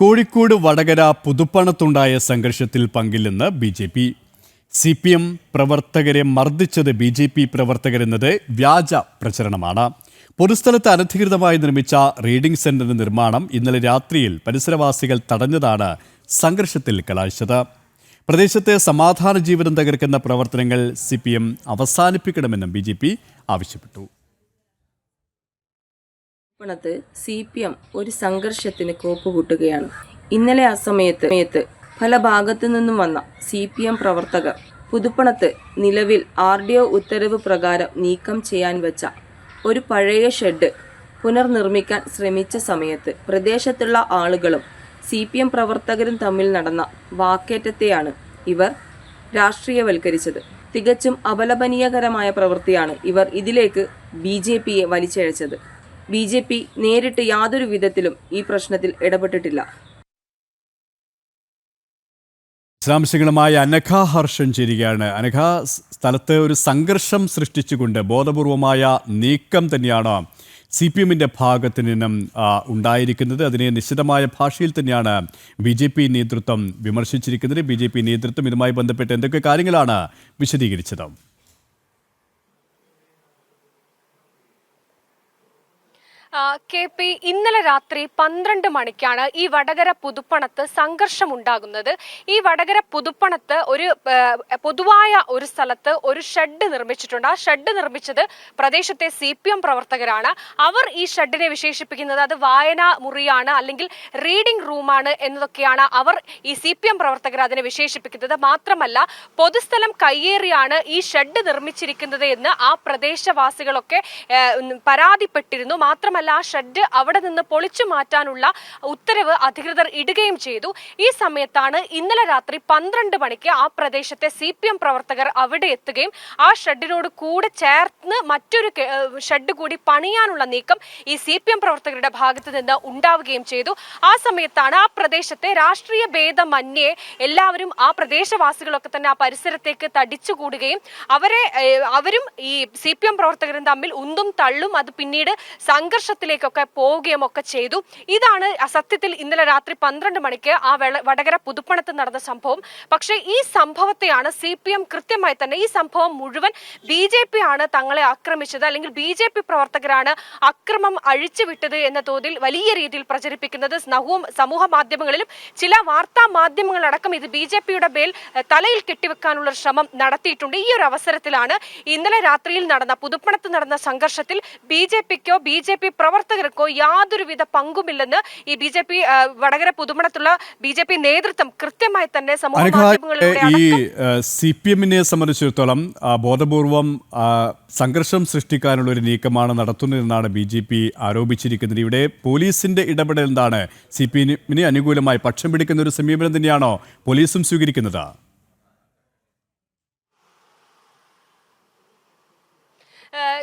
കോഴിക്കോട് വടകര പുതുപ്പണത്തുണ്ടായ സംഘർഷത്തിൽ പങ്കില്ലെന്ന് BJP. CPM പ്രവർത്തകരെ മർദ്ദിച്ചത് BJP. പ്രവർത്തകരെന്നത് വ്യാജ പ്രചരണമാണ്. പൊതുസ്ഥലത്ത് അനധികൃതമായി നിർമ്മിച്ച റീഡിംഗ് സെന്ററിന്റെ നിർമ്മാണം ഇന്നലെ രാത്രിയിൽ പരിസരവാസികൾ തടഞ്ഞതാണ് സംഘർഷത്തിൽ കലാശിച്ചത്. പ്രദേശത്തെ സമാധാന ജീവിതം തകർക്കുന്ന പ്രവർത്തനങ്ങൾ CPM അവസാനിപ്പിക്കണമെന്നും ബി.ജെ.പി. ആവശ്യപ്പെട്ടു. CPM ഒരു സംഘർഷത്തിന് കോപ്പുകൂട്ടുകയാണ്. ഇന്നലെ ആ സമയത്ത് പല ഭാഗത്തു നിന്നും വന്ന CPM പ്രവർത്തകർ പുതുപ്പണത്ത് നിലവിൽ RDO ഉത്തരവ് പ്രകാരം നീക്കം ചെയ്യാൻ വെച്ച ഒരു പഴയ ഷെഡ് പുനർനിർമ്മിക്കാൻ ശ്രമിച്ച സമയത്ത് പ്രദേശത്തുള്ള ആളുകളും CPM പ്രവർത്തകരും തമ്മിൽ നടന്ന വാക്കേറ്റത്തെയാണ് ഇവർ രാഷ്ട്രീയവൽക്കരിച്ചത്. തികച്ചും അപലപനീയകരമായ പ്രവൃത്തിയാണ് ഇവർ ഇതിലേക്ക് BJPയെ വലിച്ചിഴച്ചത്. BJP നേരിട്ട് യാതൊരു വിധത്തിലും ഈ പ്രശ്നത്തിൽ ഇടപെട്ടിട്ടില്ല. വിശദാംശങ്ങളുമായി അനഘ ഹർഷൻ ചേരുകയാണ്. അനഘ, സ്ഥലത്ത് ഒരു സംഘർഷം സൃഷ്ടിച്ചുകൊണ്ട് ബോധപൂർവമായ നീക്കം തന്നെയാണ് CPMന്റെ ഭാഗത്തു നിന്നും ഉണ്ടായിരിക്കുന്നത്. അതിനെ നിശ്ചിതമായ ഭാഷയിൽ തന്നെയാണ് BJP നേതൃത്വം വിമർശിച്ചിരിക്കുന്നത്. BJP നേതൃത്വം ഇതുമായി ബന്ധപ്പെട്ട് എന്തൊക്കെ കാര്യങ്ങളാണ് വിശദീകരിച്ചത്? KP, ഇന്നലെ രാത്രി 12 മണിക്കാണ് ഈ വടകര പുതുപ്പണത്ത് സംഘർഷമുണ്ടാകുന്നത്. ഈ വടകര പുതുപ്പണത്ത് ഒരു പൊതുവായ ഒരു സ്ഥലത്ത് ഒരു ഷെഡ് നിർമ്മിച്ചിട്ടുണ്ട്. ആ ഷെഡ് നിർമ്മിച്ചത് പ്രദേശത്തെ CPM പ്രവർത്തകരാണ്. അവർ ഈ ഷെഡിനെ വിശേഷിപ്പിക്കുന്നത് അത് വായനാ മുറിയാണ്, അല്ലെങ്കിൽ റീഡിംഗ് റൂമാണ് എന്നതൊക്കെയാണ് അവർ ഈ CPM പ്രവർത്തകർ അതിനെ വിശേഷിപ്പിക്കുന്നത്. മാത്രമല്ല, പൊതുസ്ഥലം കയ്യേറിയാണ് ഈ ഷെഡ് നിർമ്മിച്ചിരിക്കുന്നത് എന്ന് ആ പ്രദേശവാസികളൊക്കെ പരാതിപ്പെട്ടിരുന്നു. മാത്രമല്ല, ആ ഷെഡ് അവിടെ നിന്ന് പൊളിച്ചു മാറ്റാനുള്ള ഉത്തരവ് അധികൃതർ ഇടുകയും ചെയ്തു. ഈ സമയത്താണ് ഇന്നലെ രാത്രി 12 മണിക്ക് ആ പ്രദേശത്തെ CPM പ്രവർത്തകർ അവിടെ എത്തുകയും ആ ഷെഡിനോട് കൂടെ ചേർന്ന് മറ്റൊരു ഷെഡ് കൂടി പണിയാനുള്ള നീക്കം ഈ CPM പ്രവർത്തകരുടെ ഭാഗത്ത് നിന്ന് ഉണ്ടാവുകയും ചെയ്തു. ആ സമയത്താണ് ആ പ്രദേശത്തെ രാഷ്ട്രീയ ഭേദമന്യേ എല്ലാവരും, ആ പ്രദേശവാസികളൊക്കെ തന്നെ ആ പരിസരത്തേക്ക് തടിച്ചുകൂടുകയും അവരും ഈ CPM പ്രവർത്തകരും തമ്മിൽ ഉന്തും തള്ളും, അത് പിന്നീട് സംഘർഷത്തിലേക്കൊക്കെ പോവുകയും ഒക്കെ ചെയ്തു. ഇതാണ് സത്യത്തിൽ ഇന്നലെ രാത്രി 12 മണിക്ക് ആ വടകര പുതുപ്പണത്ത് നടന്ന സംഭവം. പക്ഷേ ഈ സംഭവത്തെയാണ് CPM കൃത്യമായി തന്നെ ഈ സംഭവം മുഴുവൻ BJP ആണ് തങ്ങളെ ആക്രമിച്ചത്, അല്ലെങ്കിൽ BJP പ്രവർത്തകരാണ് അക്രമം അഴിച്ചുവിട്ടത് എന്ന തോതിൽ വലിയ രീതിയിൽ പ്രചരിപ്പിക്കുന്നത്. സമൂഹ മാധ്യമങ്ങളിലും ചില വാർത്താ മാധ്യമങ്ങളടക്കം ഇത് BJPയുടെ മേൽ തലയിൽ കെട്ടിവെക്കാനുള്ള ശ്രമം നടത്തിയിട്ടുണ്ട്. ഈ ഒരു അവസരത്തിലാണ് ഇന്നലെ രാത്രിയിൽ നടന്ന പുതുപ്പണത്ത് നടന്ന സംഘർഷത്തിൽ BJPക്കോ BJP പ്രവർത്തകർക്കോ യാതൊരുവിധ പങ്കുമില്ലെന്ന് ഈ BJP വടകര പുതുമണത്തുള്ള BJP നേതൃത്വം കൃത്യമായി തന്നെ സമൂഹ മാധ്യമങ്ങളിലൂടെ ഈ CPMനെ സംബന്ധിച്ചിടത്തോളം ബോധപൂർവം സംഘർഷം സൃഷ്ടിക്കാനുള്ള ഒരു നീക്കമാണ് നടത്തുന്നതെന്നാണ് BJP ആരോപിച്ചിരിക്കുന്നത്. ഇവിടെ പോലീസിന്റെ ഇടപെടൽ എന്താണ്? CPMനെ അനുകൂലമായി പക്ഷം പിടിക്കുന്ന ഒരു സമീപനം തന്നെയാണോ പോലീസും സ്വീകരിക്കുന്നത്?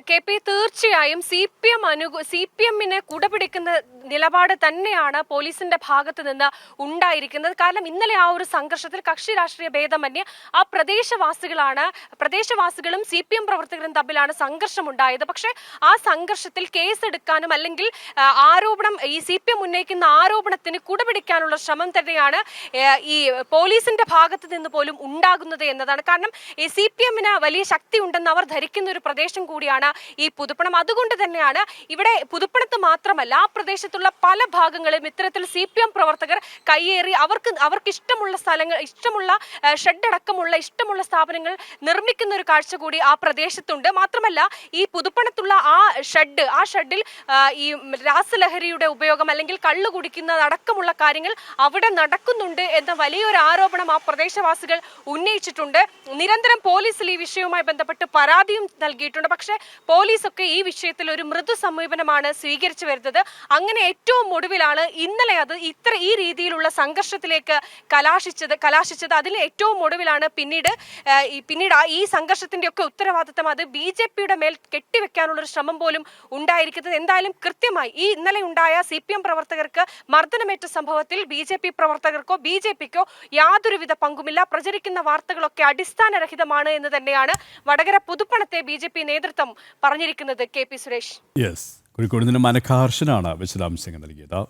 KP, തീർച്ചയായും CPMനെ കുടപിടിക്കുന്ന നിലപാട് തന്നെയാണ് പോലീസിന്റെ ഭാഗത്ത് നിന്ന് ഉണ്ടായിരിക്കുന്നത്. കാരണം ഇന്നലെ ആ ഒരു സംഘർഷത്തിൽ കക്ഷി രാഷ്ട്രീയ ഭേദമന്യേ ആ പ്രദേശവാസികളും CPM പ്രവർത്തകരും തമ്മിലാണ് സംഘർഷമുണ്ടായത്. പക്ഷേ ആ സംഘർഷത്തിൽ കേസെടുക്കാനും അല്ലെങ്കിൽ ഈ CPM ഉന്നയിക്കുന്ന ആരോപണത്തിന് കുടപിടിക്കാനുള്ള ശ്രമം തന്നെയാണ് ഈ പോലീസിന്റെ ഭാഗത്ത് നിന്ന് പോലും ഉണ്ടാകുന്നത് എന്നതാണ്. കാരണം ഈ CPMന് വലിയ ശക്തി ഉണ്ടെന്ന് അവർ ധരിക്കുന്ന ഒരു പ്രദേശം കൂടിയാണ് ഈ പുതുപ്പണം. അതുകൊണ്ട് തന്നെയാണ് ഇവിടെ പുതുപ്പണത്ത് മാത്രമല്ല ആ പ്രദേശത്തുള്ള പല ഭാഗങ്ങളും ഇത്തരത്തിൽ CPM പ്രവർത്തകർ കയ്യേറി അവർക്ക് ഇഷ്ടമുള്ള സ്ഥലങ്ങൾ, ഇഷ്ടമുള്ള ഷെഡ് അടക്കമുള്ള ഇഷ്ടമുള്ള സ്ഥാപനങ്ങൾ നിർമ്മിക്കുന്ന ഒരു കാഴ്ച കൂടി ആ പ്രദേശത്തുണ്ട്. മാത്രമല്ല, ഈ പുതുപ്പണത്തുള്ള ആ ഷെഡിൽ ഈ രാസലഹരിയുടെ ഉപയോഗം അല്ലെങ്കിൽ കള്ളു കുടിക്കുന്നത് അടക്കമുള്ള കാര്യങ്ങൾ അവിടെ നടക്കുന്നുണ്ട് എന്ന വലിയൊരു ആരോപണം ആ പ്രദേശവാസികൾ ഉന്നയിച്ചിട്ടുണ്ട്. നിരന്തരം പോലീസിൽ ഈ വിഷയവുമായി ബന്ധപ്പെട്ട് പരാതിയും നൽകിയിട്ടുണ്ട്. പക്ഷേ പോലീസൊക്കെ ഈ വിഷയത്തിൽ ഒരു മൃദു സമീപനമാണ് സ്വീകരിച്ചു വരുന്നത്. അങ്ങനെ ഏറ്റവും ഒടുവിലാണ് ഇന്നലെ അത് ഈ രീതിയിലുള്ള സംഘർഷത്തിലേക്ക് കലാശിച്ചത്. അതിൽ ഏറ്റവും ഒടുവിലാണ് പിന്നീട് ഈ സംഘർഷത്തിന്റെ ഒക്കെ ഉത്തരവാദിത്തം അത് BJPയുടെ മേൽ കെട്ടിവെക്കാനുള്ള ഒരു ശ്രമം പോലും ഉണ്ടായിരിക്കുന്നത്. എന്തായാലും കൃത്യമായി ഈ ഇന്നലെ ഉണ്ടായ CPM പ്രവർത്തകർക്ക് മർദ്ദനമേറ്റ സംഭവത്തിൽ BJP പ്രവർത്തകർക്കോ BJPക്കോ യാതൊരുവിധ പങ്കുമില്ല. പ്രചരിക്കുന്ന വാർത്തകളൊക്കെ അടിസ്ഥാനരഹിതമാണ് എന്ന് തന്നെയാണ് വടകര പുതുപ്പണത്തെ BJP നേതൃത്വം പറഞ്ഞിരിക്കുന്നത്. KP സുരേഷ്. കോഴിക്കോട് നിന്ന് അനഘ ഹർഷനാണ് വിശദാംശങ്ങൾ നൽകിയത്.